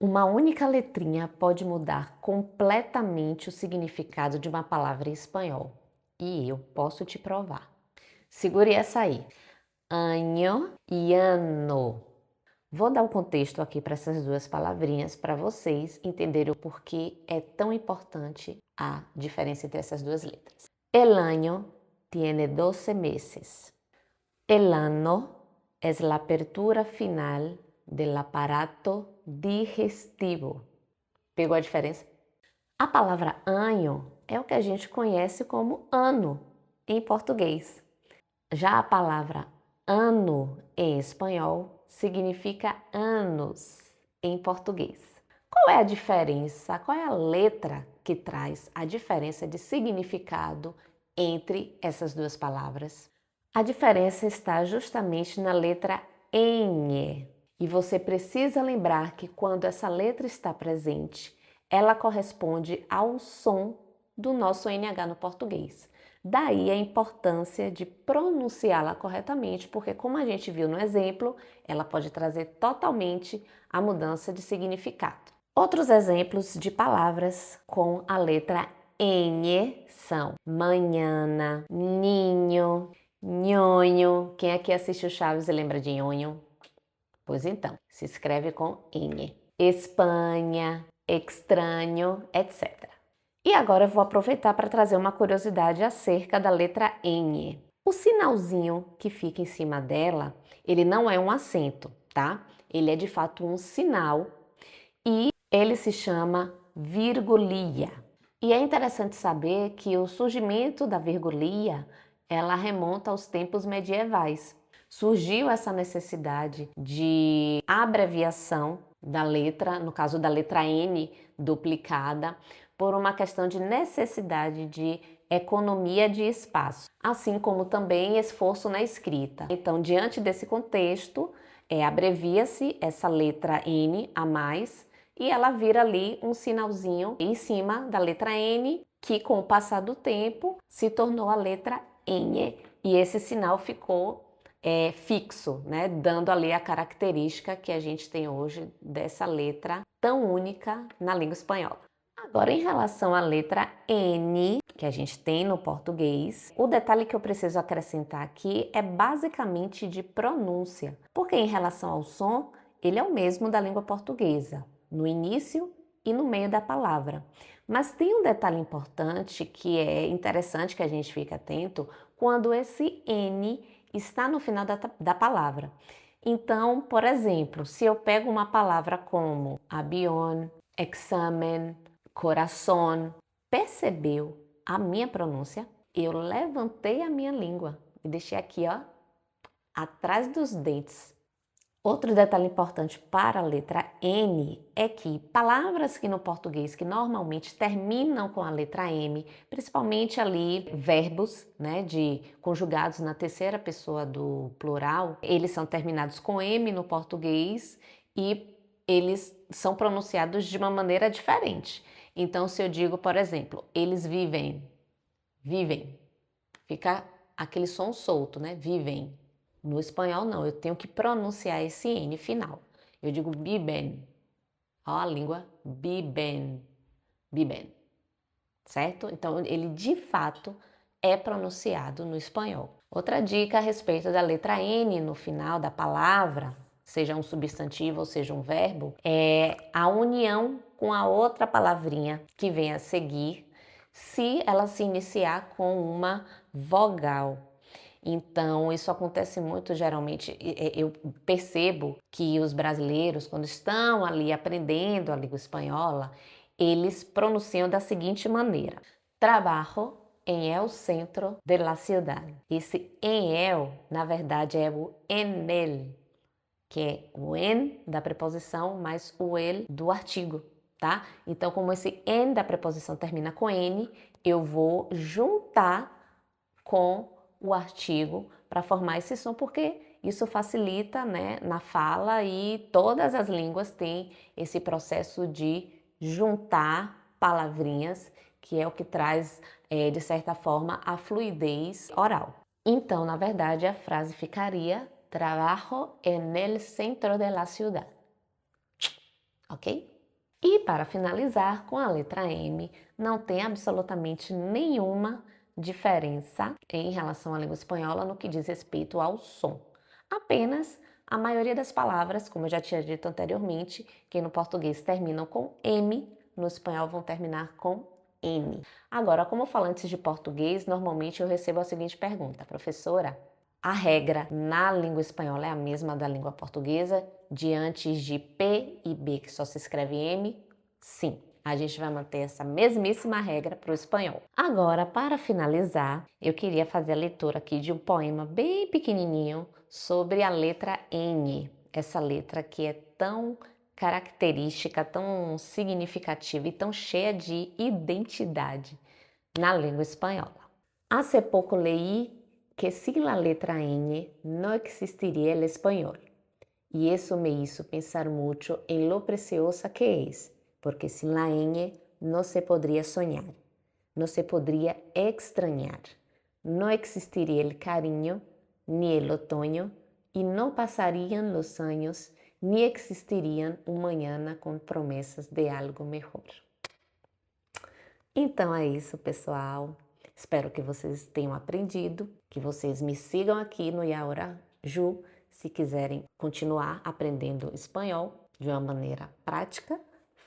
Uma única letrinha pode mudar completamente o significado de uma palavra em espanhol. E eu posso te provar. Segure essa aí. Año e ano. Vou dar o contexto aqui para essas duas palavrinhas para vocês entenderem o porquê é tão importante a diferença entre essas duas letras. El año tiene 12 meses. El ano es la apertura final del aparato digestivo. Pegou a diferença? A palavra anho é o que a gente conhece como ano em português. Já a palavra ano em espanhol significa anos em português. Qual é a diferença? Qual é a letra que traz a diferença de significado entre essas duas palavras? A diferença está justamente na letra N. E você precisa lembrar que quando essa letra está presente, ela corresponde ao som do nosso NH no português. Daí a importância de pronunciá-la corretamente, porque como a gente viu no exemplo, ela pode trazer totalmente a mudança de significado. Outros exemplos de palavras com a letra N são manhana, ninho, nhonho. Quem aqui assiste o Chaves e lembra de nhonho? Pois então, se escreve com N. Espanha, estranho, etc. E agora eu vou aproveitar para trazer uma curiosidade acerca da letra N. O sinalzinho que fica em cima dela, ele não é um acento, tá? Ele é de fato um sinal e ele se chama virgulia. E é interessante saber que o surgimento da virgulia, ela remonta aos tempos medievais. Surgiu essa necessidade de abreviação da letra, no caso da letra N duplicada, por uma questão de necessidade de economia de espaço, assim como também esforço na escrita. Então, diante desse contexto, abrevia-se essa letra N a mais e ela vira ali um sinalzinho em cima da letra N, que com o passar do tempo se tornou a letra N. E esse sinal ficou fixo, né? Dando ali a característica que a gente tem hoje dessa letra tão única na língua espanhola. Agora, em relação à letra N, que a gente tem no português, o detalhe que eu preciso acrescentar aqui é basicamente de pronúncia, porque em relação ao som, ele é o mesmo da língua portuguesa, no início e no meio da palavra. Mas tem um detalhe importante que é interessante que a gente fique atento quando esse N está no final da palavra. Então, por exemplo, se eu pego uma palavra como avión, examen, coração, percebeu a minha pronúncia? Eu levantei a minha língua e deixei aqui, ó, atrás dos dentes. Outro detalhe importante para a letra N é que palavras que no português que normalmente terminam com a letra M, principalmente ali verbos, né, de conjugados na terceira pessoa do plural, eles são terminados com M no português e eles são pronunciados de uma maneira diferente. Então, se eu digo, por exemplo, eles vivem, vivem, fica aquele som solto, né? Vivem. No espanhol, não, eu tenho que pronunciar esse N final. Eu digo viven. Ó, a língua, viven, viven. Certo? Então, ele de fato é pronunciado no espanhol. Outra dica a respeito da letra N no final da palavra, seja um substantivo ou seja um verbo, é a união com a outra palavrinha que vem a seguir, se ela se iniciar com uma vogal. Então, isso acontece muito geralmente. Eu percebo que os brasileiros, quando estão ali aprendendo a língua espanhola, eles pronunciam da seguinte maneira: trabalho en el centro de la ciudad. Esse en el, na verdade, é o en el, que é o en da preposição mais o el do artigo, tá? Então, como esse en da preposição termina com n, eu vou juntar com o artigo para formar esse som, porque isso facilita, né, na fala e todas as línguas têm esse processo de juntar palavrinhas, que é o que traz, de certa forma, a fluidez oral. Então, na verdade, a frase ficaria: trabajo en el centro de la ciudad. Ok? para finalizar, com a letra M, não tem absolutamente nenhuma diferença em relação à língua espanhola no que diz respeito ao som. Apenas a maioria das palavras, como eu já tinha dito anteriormente, que no português terminam com M, no espanhol vão terminar com N. Agora, como falantes de português, normalmente eu recebo a seguinte pergunta: professora, a regra na língua espanhola é a mesma da língua portuguesa? De antes de P e B, que só se escreve M? Sim, a gente vai manter essa mesmíssima regra para o espanhol. Agora, para finalizar, eu queria fazer a leitura aqui de um poema bem pequenininho sobre a letra N. Essa letra que é tão característica, tão significativa e tão cheia de identidade na língua espanhola. Hace pouco leí que sin la letra N no existiría el español. Y eso me hizo pensar mucho en lo preciosa que es, porque sin la N no se podría soñar, no se podría extrañar, no existiría el cariño ni el otoño y no pasarían los años ni existirían un mañana con promessas de algo melhor. Então é isso, pessoal. Espero que vocês tenham aprendido, que vocês me sigam aqui no Yaora Ju, se quiserem continuar aprendendo espanhol de uma maneira prática,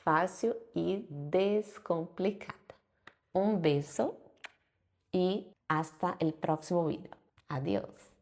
fácil e descomplicada. Um beijo e hasta el próximo vídeo. Adiós!